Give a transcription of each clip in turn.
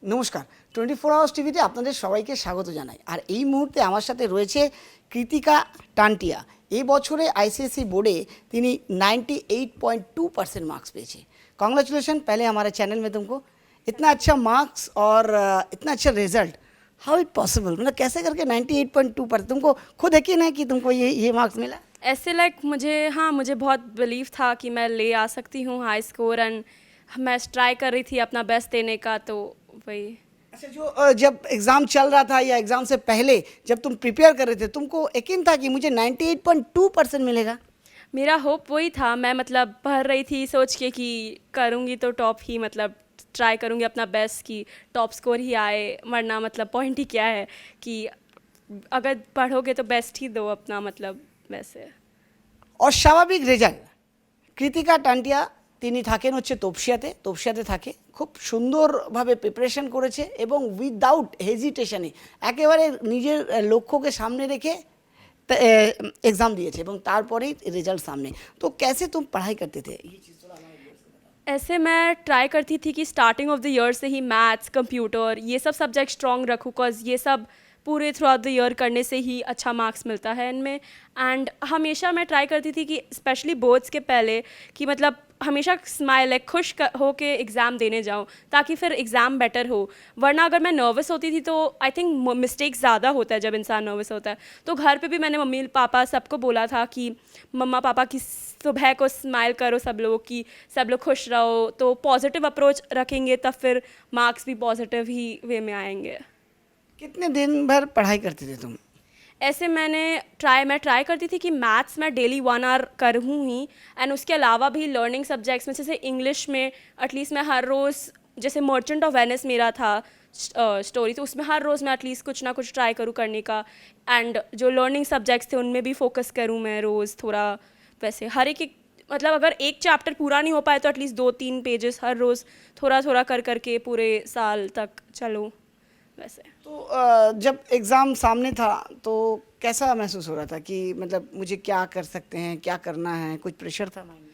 নমস্কার, 24 আওয়ার্স টিভিতে আপনাদের সবাইকে স্বাগত জানাই। আর এই মুহূর্তে আমার সাথে রয়েছে কৃতিকা টান্টিয়া। এই বছরে आईसीएसई बोर्डे তিনি 98.2% मार्क्स পেয়েছে। कॉन्ग्रेचुलेशन पहले हमारे चैनल में तुमको इतना अच्छा मार्क्स और इतना अच्छा रिजल्ट, हाउ इट पॉसिबल, मतलब कैसे करके 98.2%, तुमको खुद यकीन है कि तुमको ये मार्क्स मिला? ऐसे मुझे बहुत बिलीव था कि मैं ले आ सकती हूँ हाई स्कोर एंड मैं ट्राई कर रही थी अपना बेस्ट देने का, तो वही। अच्छा, जो जब एग्ज़ाम चल रहा था या एग्ज़ाम से पहले जब तुम प्रिपेयर कर रहे थे, तुमको यकीन था कि मुझे 98.2% मिलेगा? मेरा होप वही था। मैं पढ़ रही थी सोच के कि करूँगी तो टॉप ही, ट्राई करूँगी अपना बेस्ट कि टॉप स्कोर ही आए, वरना पॉइंट ही क्या है कि अगर पढ़ोगे तो बेस्ट ही दो अपना, वैसे। অস্বাভাবিক রেজাল্ট। কৃতিকা টান্টিয়া তিনি থাকেন হচ্ছে তপসিয়াতে থাকে, খুব সুন্দরভাবে প্রিপারেশন করেছে এবং উইদাউট হেজিটেশনে একেবারে নিজের লক্ষ্যকে সামনে রেখে এক্সাম দিয়েছে এবং তারপরেই রেজাল্ট সামনে। তো कैसे तुम पढ़ाई करते थे? ऐसे मैं ट्राई करती थी कि स्टार्टिंग ऑफ द ईयर से ही मैथ्स, कंप्यूटर, ये सब सब्जेक्ट स्ट्रॉन्ग रखूँ, बिकॉज ये सब पूरे थ्रू आउट द ईयर करने से ही अच्छा मार्क्स मिलता है इनमें। एंड हमेशा मैं ट्राई करती थी कि स्पेशली बोर्ड्स के पहले कि हमेशा स्माइल खुश होके एग्ज़ाम देने जाऊँ, ताकि फिर एग्ज़ाम बेटर हो। वरना अगर मैं नर्वस होती थी तो आई थिंक मिस्टेक ज़्यादा होता है जब इंसान नर्वस होता है। तो घर पे भी मैंने मम्मी पापा सबको बोला था कि मम्मा पापा की सुबह को स्माइल करो सब लोग, कि सब लोग खुश रहो, तो पॉजिटिव अप्रोच रखेंगे तब फिर मार्क्स भी पॉजिटिव ही वे में आएंगे। कितने दिन भर पढ़ाई करते थे तुम? ऐसे मैं ट्राई करती थी कि मैथ्स मैं डेली 1 आवर करूँ ही, एंड उसके अलावा भी लर्निंग सब्जेक्ट्स में जैसे इंग्लिश में एटलीस्ट मैं हर रोज़, जैसे मर्चेंट ऑफ वेनिस मेरा था स्टोरी, तो उसमें हर रोज़ मैं एटलीस्ट कुछ ना कुछ ट्राई करूँ करने का। एंड जो लर्निंग सब्जेक्ट्स थे उनमें भी फोकस करूँ मैं रोज़ थोड़ा, वैसे हर एक अगर एक चैप्टर पूरा नहीं हो पाए तो एटलीस्ट 2-3 पेजेस हर रोज़ थोड़ा थोड़ा कर करके पूरे साल तक चलो वैसे। तो जब एग्ज़ाम सामने था तो कैसा महसूस हो रहा था कि मतलब मुझे क्या कर सकते हैं, क्या करना है, कुछ प्रेशर था माइंड में?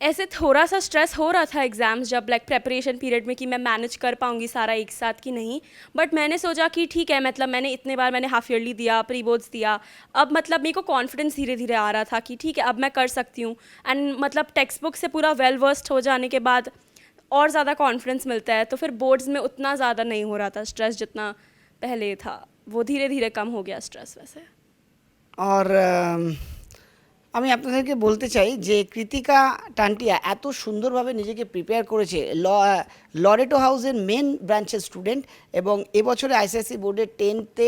ऐसे थोड़ा सा स्ट्रेस हो रहा था एग्ज़ाम्स जब प्रेपरेशन पीरियड में कि मैं मैनेज कर पाऊँगी सारा एक साथ कि नहीं। बट मैंने सोचा कि ठीक है, मैंने इतने बार मैंने हाफ ईयरली दिया, प्री बोर्ड्स दिया, अब मेरे को कॉन्फिडेंस धीरे धीरे आ रहा था कि ठीक है अब मैं कर सकती हूँ। एंड टेक्स्ट बुक से पूरा वेल वर्स्ड हो जाने के बाद और ज़्यादा कॉन्फिडेंस मिलता है, तो फिर बोर्ड्स में उतना ज़्यादा नहीं हो रहा था स्ट्रेस जितना पहले था, वो धीरे धीरे कम हो गया स्ट्रेस वैसे। और আমি আপনাদেরকে বলতে চাই যে কৃতিকা টান্টিয়া এত সুন্দরভাবে নিজেকে প্রিপেয়ার করেছে, লরেটো হাউসের মেন ব্রাঞ্চের স্টুডেন্ট এবং এবছরে আইসিএসসি বোর্ডের 10তে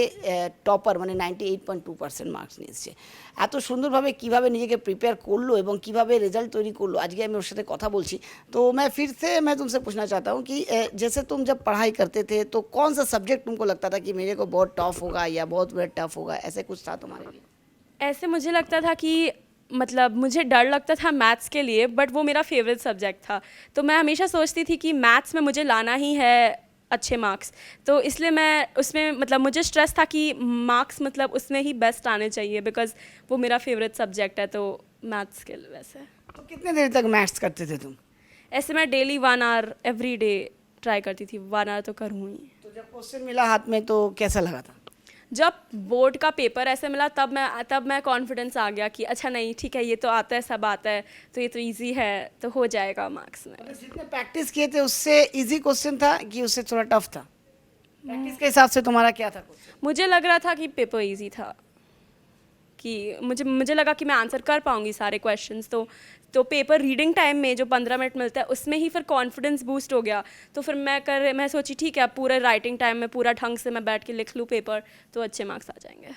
টপার, মানে 98.2% মার্কস নিয়ে এসছে। এত সুন্দরভাবে কীভাবে নিজেকে প্রিপেয়ার করলো এবং কীভাবে রেজাল্ট তৈরি করলো, আজকে আমি ওর সাথে কথা বলছি। तो मैं तुमसे पूछना चाहता हूँ कि जैसे तुम जब पढ़ाई करते थे तो कौन सा सब्जेक्ट तुमको लगता था कि मेरे को बहुत टफ होगा या बहुत टफ होगा, ऐसे कुछ था तुम्हारे लिए? ऐसे मुझे लगता था कि मुझे डर लगता था मैथ्स के लिए, बट वो मेरा फेवरेट सब्जेक्ट था, तो मैं हमेशा सोचती थी कि मैथ्स में मुझे लाना ही है अच्छे मार्क्स। तो इसलिए मैं उसमें मुझे स्ट्रेस था कि मार्क्स उसमें ही बेस्ट आने चाहिए, बिकॉज वो मेरा फेवरेट सब्जेक्ट है, तो मैथ्स के लिए वैसे। तो कितने देर तक मैथ्स करते थे तुम? ऐसे मैं daily 1 hour every day try करती थी, 1 आवर तो करूँ ही। तो जब क्वेश्चन मिला हाथ में तो कैसा लगा था? जब बोर्ड का पेपर ऐसे मिला तब मैं कॉन्फिडेंस आ गया कि अच्छा नहीं ठीक है, ये तो आता है, सब आता है, तो ये तो इजी है, तो हो जाएगा मार्क्स में। जितने प्रैक्टिस किए थे उससे इजी क्वेश्चन था कि उससे थोड़ा टफ था? प्रैक्टिस के हिसाब से तुम्हारा क्या था क्वेश्चन? मुझे लग रहा था कि पेपर इजी था, कि मुझे लगा कि मैं आंसर कर पाऊंगी सारे क्वेश्चंस, तो पेपर रीडिंग टाइम में जो 15 मिनट मिलता है उसमें ही फिर कॉन्फिडेंस बूस्ट हो गया। तो फिर मैं सोची ठीक है अब पूरे राइटिंग टाइम में पूरा ढंग से मैं बैठ के लिख लूँ पेपर, तो अच्छे मार्क्स आ जाएंगे।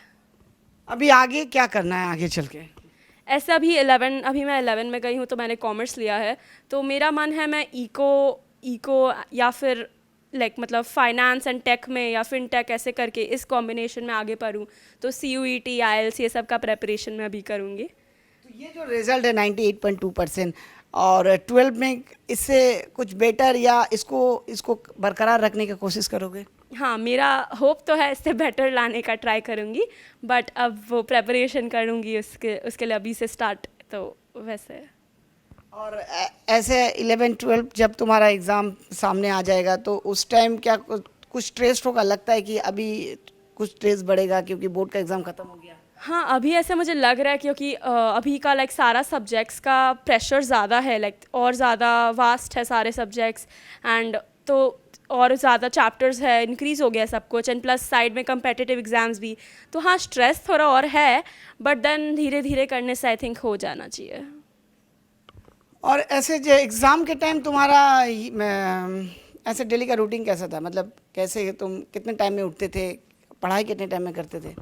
अभी आगे क्या करना है आगे चल के? ऐसे अभी मैं 11 में गई हूँ, तो मैंने कॉमर्स लिया है, तो मेरा मन है मैं इको या फिर फाइनेंस एंड टेक में या फिनटेक ऐसे करके इस कॉम्बिनेशन में आगे पढूँ, तो CUET IELTS ये सब का प्रेपरेशन मैं अभी करूँगी। तो ये जो रिजल्ट है 98.2% और 12 में, इससे कुछ बेटर या इसको बरकरार रखने की कोशिश करोगे? हाँ, मेरा होप तो है इससे बेटर लाने का ट्राई करूँगी, बट अब वो प्रेपरेशन करूँगी उसके लिए अभी से स्टार्ट, तो वैसे। और ऐसे 11-12 जब तुम्हारा एग्ज़ाम सामने आ जाएगा तो उस टाइम क्या कुछ स्ट्रेस होगा, लगता है कि अभी कुछ स्ट्रेस बढ़ेगा क्योंकि बोर्ड का एग्ज़ाम ख़त्म हो गया? हाँ, अभी ऐसे मुझे लग रहा है क्योंकि अभी का लाइक सारा सब्जेक्ट्स का प्रेशर ज़्यादा है, लाइक और ज़्यादा वास्ट है सारे सब्जेक्ट्स एंड तो और ज़्यादा चैप्टर्स है, इंक्रीज़ हो गया सब कुछ एंड प्लस साइड में कम्पिटिटिव एग्ज़ाम्स भी, तो हाँ स्ट्रेस थोड़ा और है, बट देन धीरे धीरे करने से आई थिंक हो जाना चाहिए। और ऐसे जो एग्ज़ाम के टाइम तुम्हारा ऐसे डेली का रूटीन कैसा था? मतलब कैसे तुम कितने टाइम में उठते थे, पढ़ाई कितने टाइम में करते थे?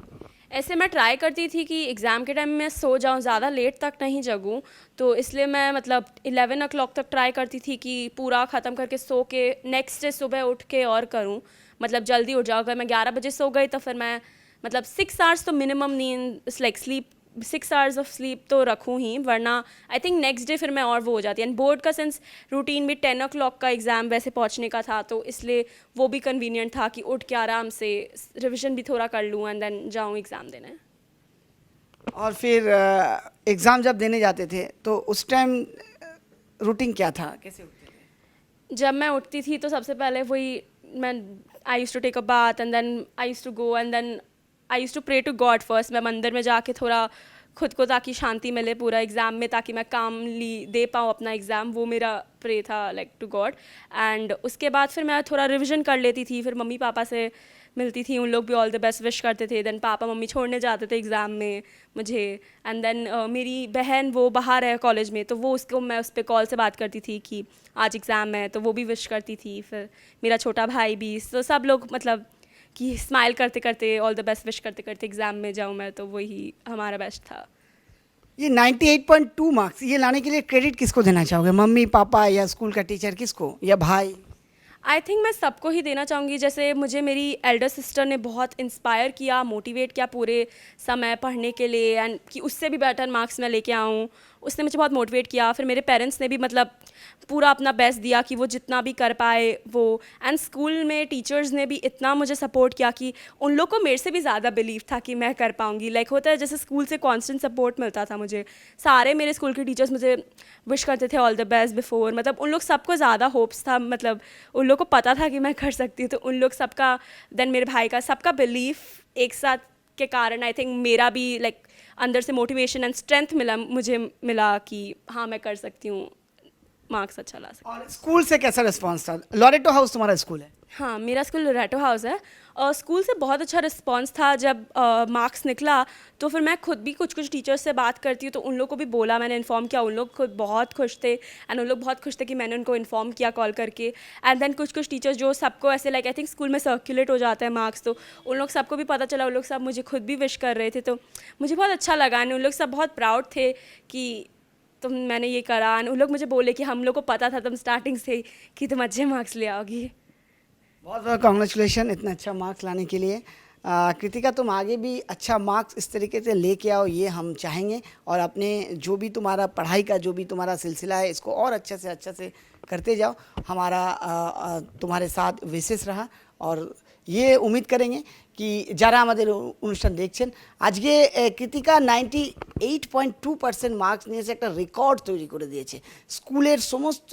ऐसे मैं ट्राई करती थी कि एग्ज़ाम के टाइम में सो जाऊँ, ज़्यादा लेट तक नहीं जगूँ, तो इसलिए मैं मतलब 11 o'clock तक ट्राई करती थी कि पूरा ख़त्म करके सो के नेक्स्ट डे सुबह उठ के और करूँ, मतलब जल्दी उठ जाऊँ। अगर मैं 11 बजे सो गई तो फिर मैं मतलब 6 hours तो मिनिमम नींद like sleep 6 hours of sleep तो रखूँ ही, वरना आई थिंक नेक्स्ट डे फिर मैं और वो हो जाती है। एंड बोर्ड का सेंस रूटीन भी 10 o'clock का एग्ज़ाम वैसे पहुँचने का था, तो इसलिए वो भी कन्वीनियंट था कि उठ के आराम से रिविज़न भी थोड़ा कर लूँ एंड देन जाऊँ एग्ज़ाम देने। और फिर एग्ज़ाम जब देने जाते थे तो उस टाइम रूटीन क्या था, कैसे उठते थे? जब मैं उठती थी तो सबसे पहले वही मैं I use to take a bath and then I use to go and then I use to pray to God first. मैं मंदिर में जाके थोड़ा खुद को ताकि शांति मिले पूरा एग्ज़ाम में, ताकि मैं कामली दे पाऊँ अपना एग्ज़ाम, वो मेरा प्रे था लाइक टू गॉड। एंड उसके बाद फिर मैं थोड़ा रिविज़न कर लेती थी, फिर मम्मी पापा से मिलती थी, उन लोग भी ऑल द बेस्ट विश करते थे। देन पापा मम्मी छोड़ने जाते थे एग्ज़ाम में मुझे, एंड देन मेरी बहन वो बाहर है कॉलेज में, तो वो उसको मैं उस पर कॉल से बात करती थी कि आज एग्ज़ाम है, तो वो भी विश करती थी। फिर मेरा छोटा भाई भी, तो सब लोग मतलब कि स्माइल करते करते ऑल द बेस्ट विश करते करते एग्ज़ाम में जाऊँ मैं, तो वही हमारा बेस्ट था। ये 98.2 मार्क्स ये लाने के लिए क्रेडिट किसको देना चाहोगे? मम्मी पापा या स्कूल का टीचर, किसको, या भाई? आई थिंक मैं सबको ही देना चाहूँगी। जैसे मुझे मेरी एल्डर सिस्टर ने बहुत इंस्पायर किया, मोटिवेट किया पूरे समय पढ़ने के लिए एंड कि उससे भी बेटर मार्क्स मैं लेके आऊँ, उसने मुझे बहुत मोटिवेट किया। फिर मेरे पेरेंट्स ने भी मतलब पूरा अपना बेस्ट दिया कि वो जितना भी कर पाए वो, एंड स्कूल में टीचर्स ने भी इतना मुझे सपोर्ट किया कि उन लोग को मेरे से भी ज़्यादा बिलीव था कि मैं कर पाऊँगी। लाइक होता है जैसे स्कूल से कांस्टेंट सपोर्ट मिलता था मुझे, सारे मेरे स्कूल के टीचर्स मुझे विश करते थे ऑल द बेस्ट बिफोर, मतलब उन लोग सबको ज़्यादा होप्स था, मतलब उन लोग को पता था कि मैं कर सकती हूँ, तो उन लोग सबका देन मेरे भाई का सबका बिलीफ एक साथ के कारण आई थिंक मेरा भी लाइक अंदर से मोटिवेशन एंड स्ट्रेंथ मुझे मिला कि हाँ मैं कर सकती हूँ, मार्क्स अच्छा ला सकती हूँ। और स्कूल से कैसा रिस्पांस था? लॉरेटो हाउस तुम्हारा स्कूल है? हाँ, मेरा स्कूल लोरेटो हाउस है और स्कूल से बहुत अच्छा रिस्पांस था। जब मार्क्स निकला तो फिर मैं खुद भी कुछ कुछ टीचर्स से बात करती हूँ, तो उन लोग को भी बोला, मैंने इन्फॉर्म किया, उन लोग खुद बहुत खुश थे एंड उन लोग बहुत खुश थे कि मैंने उनको इन्फॉर्म किया कॉल करके। एंड देन कुछ कुछ टीचर्स जो सबको ऐसे लाइक आई थिंक स्कूल में सर्कुलेट हो जाता है मार्क्स, तो उन लोग सबको भी पता चला, उन लोग सब मुझे खुद भी विश कर रहे थे, तो मुझे बहुत अच्छा लगा एंड उन लोग सब बहुत प्राउड थे कि तुम मैंने ये करा। एंड उन लोग मुझे बोले कि हम लोग को पता था तुम स्टार्टिंग से कि तुम अच्छे मार्क्स ले आओगी। बहुत बहुत कॉन्ग्रेचुलेशन इतना अच्छा मार्क्स लाने के लिए। कृतिका, तुम आगे भी अच्छा मार्क्स इस तरीके से लेके आओ, ये हम चाहेंगे, और अपने जो भी तुम्हारा पढ़ाई का जो भी तुम्हारा सिलसिला है इसको और अच्छे से करते जाओ। हमारा तुम्हारे साथ विशेष रहा, और ये उम्मीद करेंगे कि যারা আমাদের অনুষ্ঠান দেখছেন আজকে কৃতিকা 98.2% মার্কস নিয়েছে, একটা রেকর্ড তৈরি করে দিয়েছে। স্কুলের সমস্ত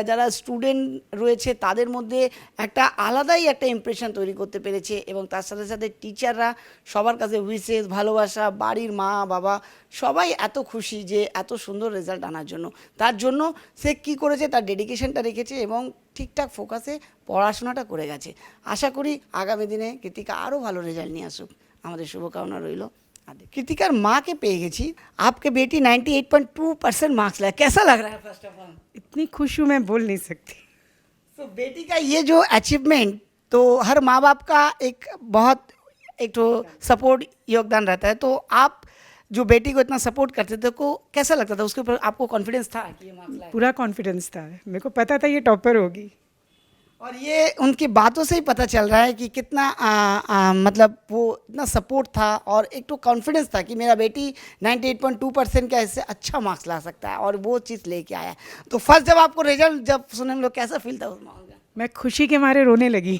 যারা স্টুডেন্ট রয়েছে তাদের মধ্যে একটা আলাদাই একটা ইমপ্রেশন তৈরি করতে পেরেছে, এবং তার সাথে সাথে টিচাররা সবার কাছে উইশেস, ভালোবাসা, বাড়ির মা বাবা সবাই এত খুশি যে এত সুন্দর রেজাল্ট আনার জন্য। তার জন্য সে কী করেছে, তার ডেডিকেশনটা রেখেছে এবং ঠিকঠাক ফোকাসে পড়াশোনাটা করে গেছে। আশা করি আগামী দিনে কৃতিকা আরও ভালো রেজাল্ট নিয়ে আসুক, আমাদের শুভকামনা রইল। कृतिकार माँ के पे गई, आपके बेटी 98.2% मार्क्स लाया, कैसा लग रहा है? फर्स्ट ऑफ ऑल इतनी खुश हूँ मैं बोल नहीं सकती। तो बेटी का ये जो अचीवमेंट, तो हर माँ बाप का एक बहुत एक तो सपोर्ट योगदान रहता है, तो आप जो बेटी को इतना सपोर्ट करते थे को कैसा लगता था? उसके ऊपर आपको कॉन्फिडेंस था कि ये मार्क्स लाएगा? पूरा कॉन्फिडेंस था, मेरे को पता था ये टॉपर होगी। और ये उनकी बातों से ही पता चल रहा है कि कितना मतलब वो इतना सपोर्ट था और एक तो कॉन्फिडेंस था कि मेरा बेटी 98.2% का इससे अच्छा मार्क्स ला सकता है, और वो चीज़ लेके आया। तो फर्स्ट जब आपको रिजल्ट जब सुने हम लोग, कैसा फील था उस माहौल का? मैं खुशी के मारे रोने लगी।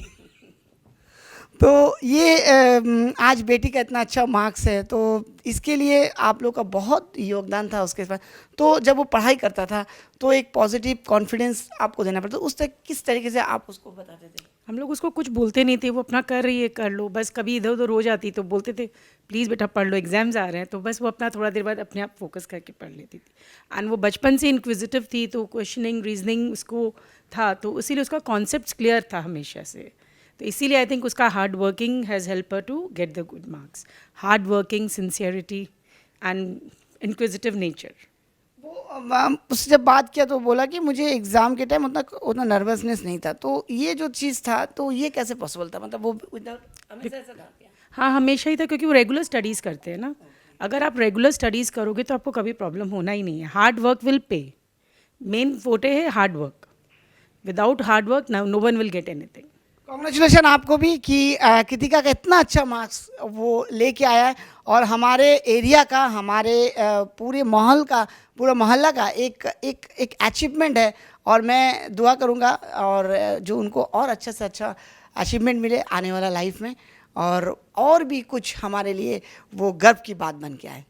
तो ये आज बेटी का इतना अच्छा मार्क्स है, तो इसके लिए आप लोग का बहुत योगदान था उसके पास। तो जब वो पढ़ाई करता था तो एक पॉजिटिव कॉन्फिडेंस आपको देना पड़ता, उस तक किस तरीके से आप उसको बताते थे? हम लोग उसको कुछ बोलते नहीं थे, वो अपना कर रही है कर लो, बस कभी इधर उधर हो जाती तो बोलते थे प्लीज़ बेटा पढ़ लो, एग्जाम्स आ रहे हैं, तो बस वो अपना थोड़ा देर बाद अपने आप फोकस करके पढ़ लेती थी। एंड वो बचपन से इंक्विजिटिव थी, तो क्वेश्चनिंग रीजनिंग उसको था, तो इसीलिए उसका कॉन्सेप्ट क्लियर था हमेशा से। तो इसीलिए आई थिंक उसका hard working has help her to get the good marks. Hard working, sincerity and inquisitive nature. वो उससे जब बात किया तो बोला कि मुझे एग्ज़ाम के टाइम उतना नर्वसनेस नहीं था, तो ये जो चीज़ था तो ये कैसे पॉसिबल था? मतलब वो हमेशा ऐसा था क्या? हाँ, हमेशा ही था, क्योंकि वो रेगुलर स्टडीज़ करते हैं ना। अगर आप रेगुलर स्टडीज़ करोगे तो आपको कभी प्रॉब्लम होना ही नहीं है। Hard work will pay. Main forte है hard work. Without hard work no one will get anything. Congratulation आपको भी कि कृतिका का इतना अच्छा मार्क्स वो लेके आया है, और हमारे एरिया का, हमारे पूरे माहौल का, पूरा मोहल्ला का एक एक एक अचीवमेंट है। और मैं दुआ करूँगा और जो उनको और अच्छा से अच्छा अचीवमेंट मिले आने वाला लाइफ में, और भी कुछ हमारे लिए वो गर्व की बात बन के आए।